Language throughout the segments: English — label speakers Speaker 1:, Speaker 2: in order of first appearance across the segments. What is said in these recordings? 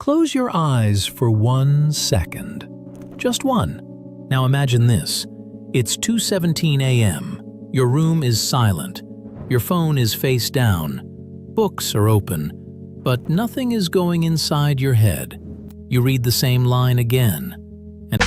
Speaker 1: Close your eyes for 1 second. Just one. Now imagine this. It's 2:17 a.m. Your room is silent. Your phone is face down. Books are open, but nothing is going inside your head. You read the same line again, and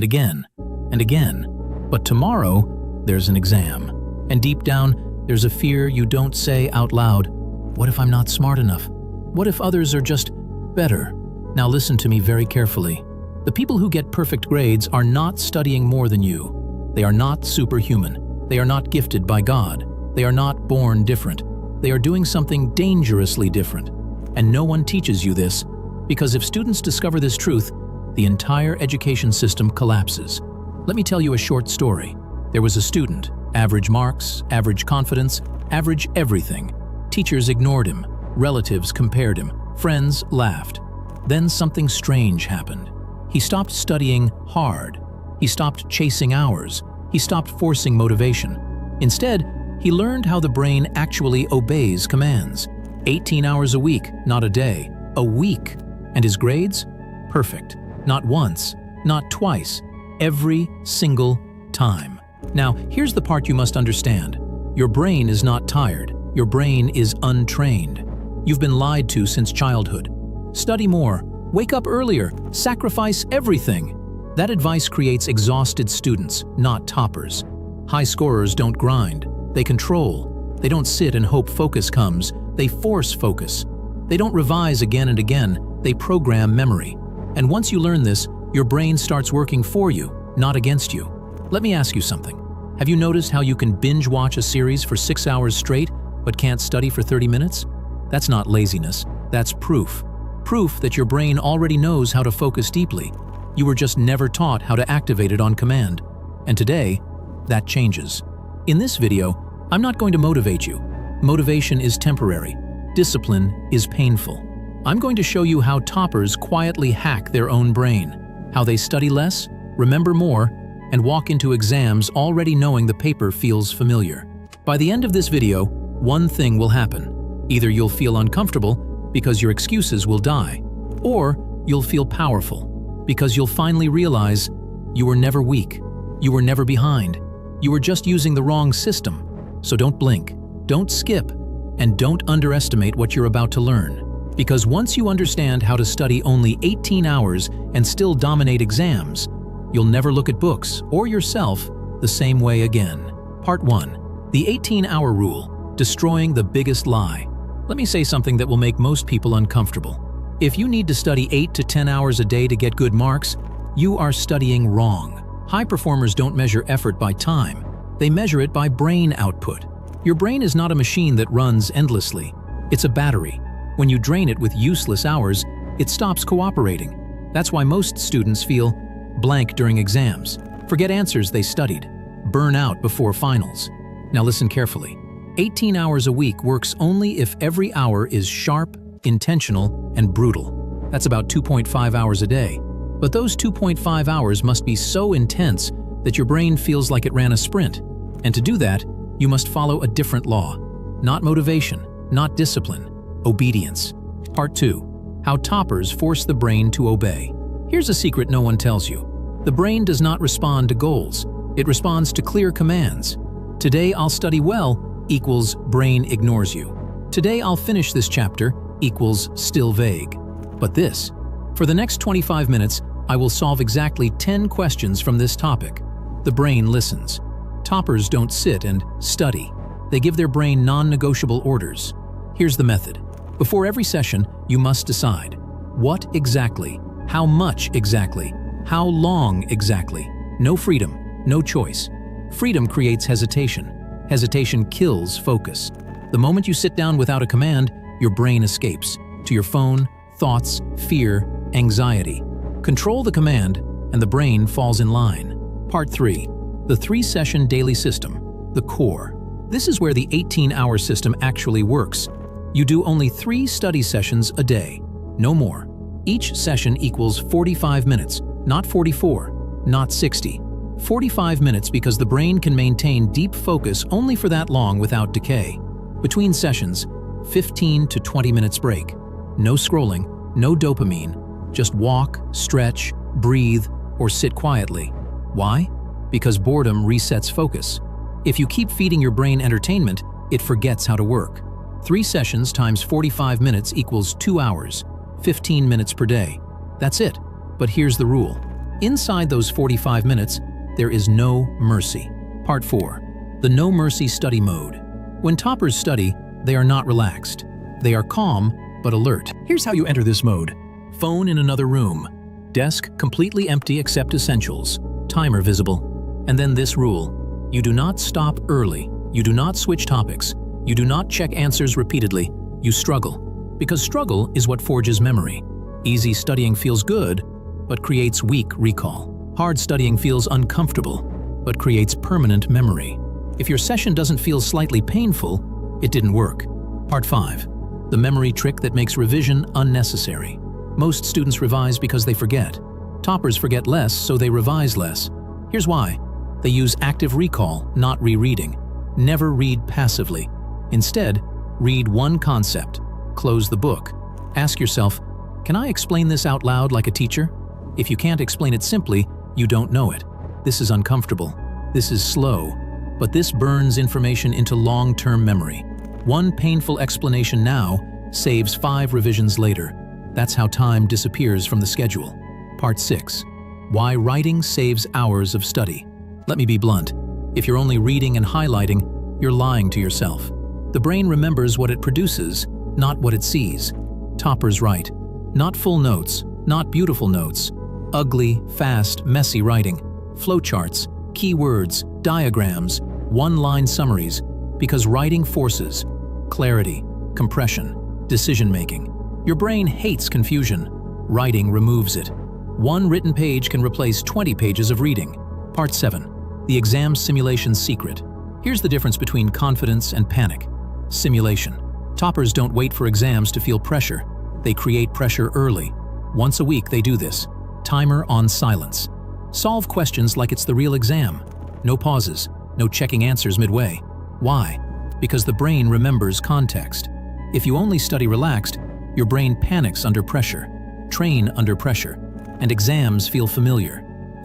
Speaker 1: again, and again. But tomorrow, there's an exam. And deep down, there's a fear you don't say out loud. What if I'm not smart enough? What if others are just better? Now listen to me very carefully. The people who get perfect grades are not studying more than you. They are not superhuman. They are not gifted by God. They are not born different. They are doing something dangerously different. And no one teaches you this, because if students discover this truth, the entire education system collapses. Let me tell you a short story. There was a student, average marks, average confidence, average everything. Teachers ignored him, relatives compared him, friends laughed. Then something strange happened. He stopped studying hard. He stopped chasing hours. He stopped forcing motivation. Instead, he learned how the brain actually obeys commands. 18 hours a week, not a day, a week. And his grades? Perfect. Not once, not twice, every single time. Now, here's the part you must understand. Your brain is not tired. Your brain is untrained. You've been lied to since childhood. Study more, wake up earlier, sacrifice everything. That advice creates exhausted students, not toppers. High scorers don't grind. They control. They don't sit and hope focus comes. They force focus. They don't revise again and again. They program memory. And once you learn this, your brain starts working for you, not against you. Let me ask you something. Have you noticed how you can binge watch a series for 6 hours straight, but can't study for 30 minutes? That's not laziness. That's proof. Proof that your brain already knows how to focus deeply. You were just never taught how to activate it on command. And today, that changes. In this video, I'm not going to motivate you. Motivation is temporary. Discipline is painful. I'm going to show you how toppers quietly hack their own brain, how they study less, remember more, and walk into exams already knowing the paper feels familiar. By the end of this video, one thing will happen. Either you'll feel uncomfortable because your excuses will die, or you'll feel powerful because you'll finally realize you were never weak, you were never behind, you were just using the wrong system. So don't blink, don't skip, and don't underestimate what you're about to learn. Because once you understand how to study only 18 hours and still dominate exams, you'll never look at books or yourself the same way again. Part 1. The 18-hour rule, destroying the biggest lie. Let me say something that will make most people uncomfortable. If you need to study 8 to 10 hours a day to get good marks, you are studying wrong. High performers don't measure effort by time. They measure it by brain output. Your brain is not a machine that runs endlessly. It's a battery. When you drain it with useless hours, it stops cooperating. That's why most students feel blank during exams, forget answers they studied, burn out before finals. Now listen carefully. 18 hours a week works only if every hour is sharp, intentional, and brutal. That's about 2.5 hours a day. But those 2.5 hours must be so intense that your brain feels like it ran a sprint. And to do that, you must follow a different law. Not motivation, not discipline, obedience. Part 2. How toppers force the brain to obey. Here's a secret no one tells you. The brain does not respond to goals. It responds to clear commands. Today I'll study well equals brain ignores you. Today I'll finish this chapter equals still vague. But this, for the next 25 minutes, I will solve exactly 10 questions from this topic. The brain listens. Toppers don't sit and study. They give their brain non-negotiable orders. Here's the method. Before every session, you must decide what exactly, how much exactly, how long exactly. No freedom, no choice. Freedom creates hesitation. Hesitation kills focus. The moment you sit down without a command, your brain escapes to your phone, thoughts, fear, anxiety. Control the command, and the brain falls in line. Part 3. The 3-session daily system, the core. This is where the 18-hour system actually works. You do only 3 study sessions a day, no more. Each session equals 45 minutes, not 44, not 60. 45 minutes because the brain can maintain deep focus only for that long without decay. Between sessions, 15 to 20 minutes break. No scrolling, no dopamine. Just walk, stretch, breathe, or sit quietly. Why? Because boredom resets focus. If you keep feeding your brain entertainment, it forgets how to work. 3 sessions times 45 minutes equals 2 hours, 15 minutes per day. That's it. But here's the rule. Inside those 45 minutes, there is no mercy. Part 4. The no mercy study mode. When toppers study, they are not relaxed. They are calm, but alert. Here's how you enter this mode. Phone in another room. Desk completely empty except essentials. Timer visible. And then this rule. You do not stop early. You do not switch topics. You do not check answers repeatedly. You struggle. Because struggle is what forges memory. Easy studying feels good, but creates weak recall. Hard studying feels uncomfortable, but creates permanent memory. If your session doesn't feel slightly painful, it didn't work. Part 5. The memory trick that makes revision unnecessary. Most students revise because they forget. Toppers forget less, so they revise less. Here's why. They use active recall, not rereading. Never read passively. Instead, read one concept. Close the book. Ask yourself, can I explain this out loud like a teacher? If you can't explain it simply, you don't know it. This is uncomfortable. This is slow. But this burns information into long-term memory. One painful explanation now saves 5 revisions later. That's how time disappears from the schedule. Part 6. Why writing saves hours of study. Let me be blunt. If you're only reading and highlighting, you're lying to yourself. The brain remembers what it produces, not what it sees. Toppers write. Not full notes, not beautiful notes. Ugly, fast, messy writing. Flowcharts, keywords, diagrams, one-line summaries. Because writing forces clarity, compression, decision-making. Your brain hates confusion. Writing removes it. One written page can replace 20 pages of reading. Part 7. The exam simulation secret. Here's the difference between confidence and panic. Simulation. Toppers don't wait for exams to feel pressure. They create pressure early. Once a week they do this. Timer on silence. Solve questions like it's the real exam. No pauses, no checking answers midway. Why? Because the brain remembers context. If you only study relaxed, your brain panics under pressure. Train under pressure. And exams feel familiar.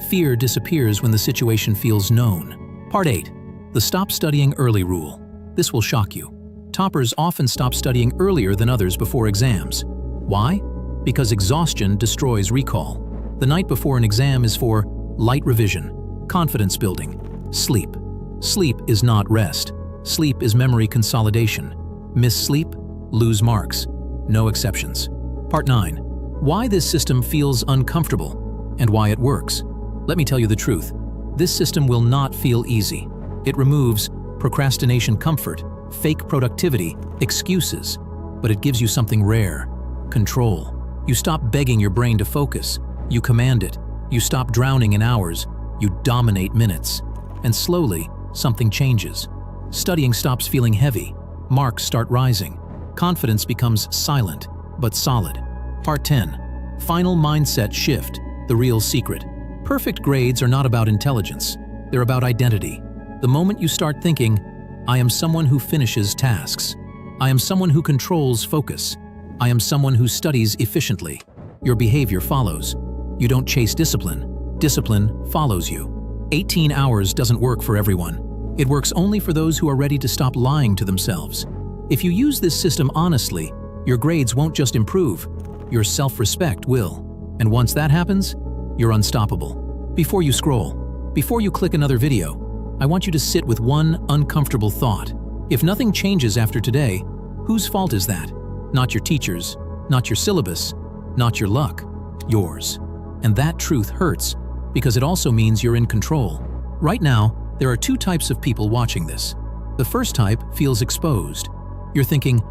Speaker 1: Fear disappears when the situation feels known. Part 8. The stop studying early rule. This will shock you. Toppers often stop studying earlier than others before exams. Why? Because exhaustion destroys recall. The night before an exam is for light revision, confidence building, sleep. Sleep is not rest. Sleep is memory consolidation. Miss sleep, lose marks. No exceptions. Part 9. Why this system feels uncomfortable and why it works. Let me tell you the truth. This system will not feel easy. It removes procrastination comfort, fake productivity, excuses, but it gives you something rare. Control. You stop begging your brain to focus. You command it. You stop drowning in hours. You dominate minutes. And slowly, something changes. Studying stops feeling heavy. Marks start rising. Confidence becomes silent, but solid. Part 10. Final mindset shift, the real secret. Perfect grades are not about intelligence. They're about identity. The moment you start thinking, I am someone who finishes tasks. I am someone who controls focus. I am someone who studies efficiently. Your behavior follows. You don't chase discipline. Discipline follows you. 18 hours doesn't work for everyone. It works only for those who are ready to stop lying to themselves. If you use this system honestly, your grades won't just improve, your self-respect will. And once that happens, you're unstoppable. Before you scroll, before you click another video, I want you to sit with one uncomfortable thought. If nothing changes after today, whose fault is that? Not your teacher's, not your syllabus, not your luck, yours. And that truth hurts because it also means you're in control. Right now, there are 2 types of people watching this. The first type feels exposed. You're thinking,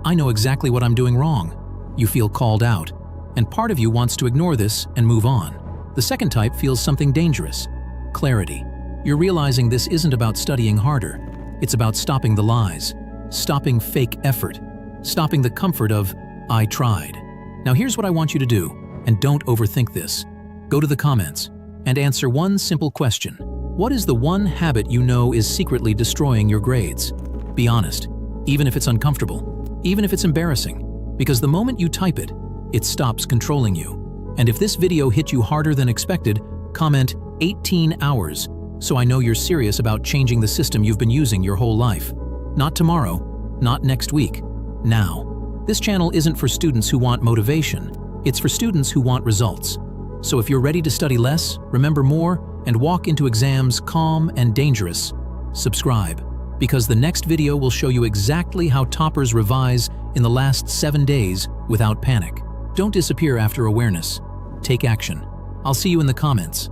Speaker 1: I know exactly what I'm doing wrong. You feel called out, and part of you wants to ignore this and move on. The second type feels something dangerous. Clarity. You're realizing this isn't about studying harder. It's about stopping the lies, stopping fake effort, stopping the comfort of, I tried. Now here's what I want you to do, and don't overthink this. Go to the comments and answer one simple question. What is the one habit you know is secretly destroying your grades? Be honest, even if it's uncomfortable, even if it's embarrassing, because the moment you type it, it stops controlling you. And if this video hit you harder than expected, comment 18 hours so I know you're serious about changing the system you've been using your whole life. Not tomorrow, not next week, now. This channel isn't for students who want motivation, it's for students who want results. So if you're ready to study less, remember more, and walk into exams calm and dangerous, subscribe, because the next video will show you exactly how toppers revise in the last 7 days without panic. Don't disappear after awareness. Take action. I'll see you in the comments.